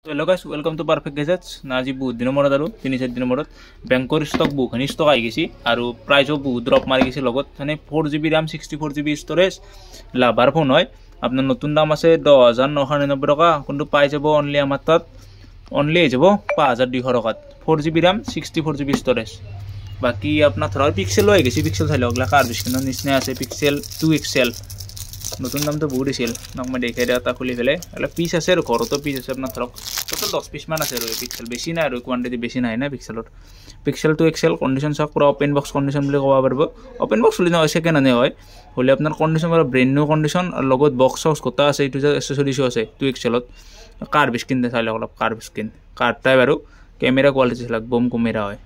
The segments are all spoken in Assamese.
Hello guys welcome to perfect gadgets ना आज बहुत दिन मूर्त और 3-4 दिन मूर्त बैंकर स्टक बहुतखिनि स्टक आई गई और प्राइसो बहुत ड्रप मारि गई माने 4GB RAM 64GB storage लाभार phone है अपना नतून दाम आछे 10,999 टका किन्तु पाई जाब ओनली आमार तात ओनली हो जाब 5,200 टकात 4GB रैम 64GB स्टोरेज बाकी अपना थोड़ा पिक्सेल हो गई पिक्सेल चाह लगे कार स्क्रीन निचना आछे पिक्सेल 2XL नतून दाम तो बहुत दिल मैं देखाई दिया এটা খুলি ফেলে অলপ পিস আছে আর ঘরতো পিস আছে আপনার ধরক টোটাল 10 পিস মান আছে আর পিক্সেল বেশি না আর কোয়ান্টিটি বেশি নাই না পিক্সেলত পিক্সেল 2XL কন্ডিশন সব পুরো ওপেন বক্স কন্ডিশন বলে কবা পারবো ওপেন বক্স হলে না সেকেন্ড আনে হয় হলে আপনার কন্ডিশন পুরো ব্র্যান্ড নিউ কন্ডিশন আর লগত বক্স সক্স কত আছে এটু যে অ্যাকসেসরিজ আছে 2XLত কার স্ক্রিন দে চাইলে অলপ কার স্ক্রিন কারটাই বারো ক্যামেরা কোয়ালিটি লাগ বম ক্যামেরা হয়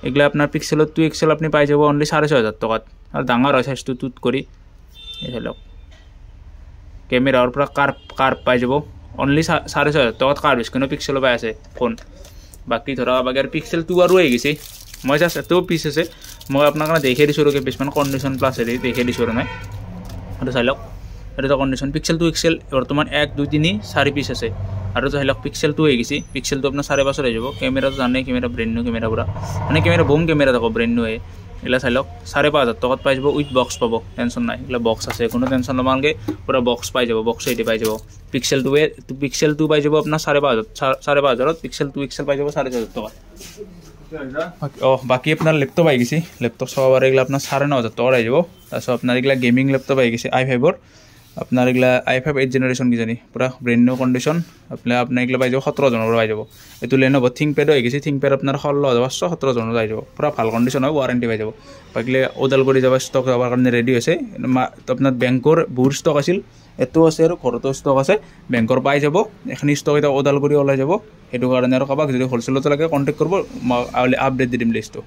এগুলা আপনার পিক্সেলত 2XL আপনি পাই যাব অনলি 6,500 টাকাত আর ডাঙর হয় সাইজটো তুত করি कैमेरा और पूरा कार पाई যাব ओनली 6,500 टका कार स्क्रीन पिक्सेल पाई आछे फोन बाकी थोड़ा बाकी पिक्सेल 2 और हो गई मैं जस्ट एत पिस आछे मैं आपनाक देखे दिसो रे पिसमान कन्डिशन प्लस हेरि देखे दिसो रे मैं चाइ लक এটা কন্ডিশন পিক্সেল 2XL বর্তমান 1 2 3 4 পিস আছে আর চাই লক পিক্সেল 2 হয়ে গেছি পিক্সেল 2 আপনার 5.5 হয়ে যাব ক্যামেরা তো জানেন ক্যামেরা ব্র্যান্ড নিউ ক্যামেরা পুরা মানে ক্যামেরা বুম ক্যামেরা দেখো ব্র্যান্ড নিউ এগুলা চাই লক 5,500 টাকাত পাই যাব উইথ বক্স পাবো টেনশন নাই এগুলা বক্স আছে কোনো টেনশন নমালগে পুরা বক্স পাই যাব বক্স এটি পাই যাব পিক্সেল 2 পাই যাব আপনার 5,500 পিক্সেল 2XL পাই যাব 4,500 টাকা बाकी अपना लैपटप आई गई लैपटप सब एगला अपना 9,500 टका आई যাব तार अपना एगला गेमिंग लैपटप आई गई i5 अपना एगला i5 8 जेनेरेशन की जानी पूरा ब्रैंड न्यू कंडिशन अपना एगला पाई যাব 17,000 पाई যাব एटु लेनोभो थिंकपैड हो गई थिंकपैड अपना 16,517,000 पाई যাব पूरा ভাল कंडिशन है वारंटी पाई যাব बाकी ओदालगुरि जाबा स्टक जाबार कारण रेडी होइसे अपना बैंकर बहुत स्टक आछिल एतो আছে আর ঘরতো স্টক আছে ব্যাংকৰ পাই যাব এখনি স্টক এটা ওদালগুৰি ওলাই যাব এটো কাৰণে আৰু কাবাক যদি হোলসেলতে লাগে কন্টাক্ট কৰব আপডেট দি দিম লিস্টটো।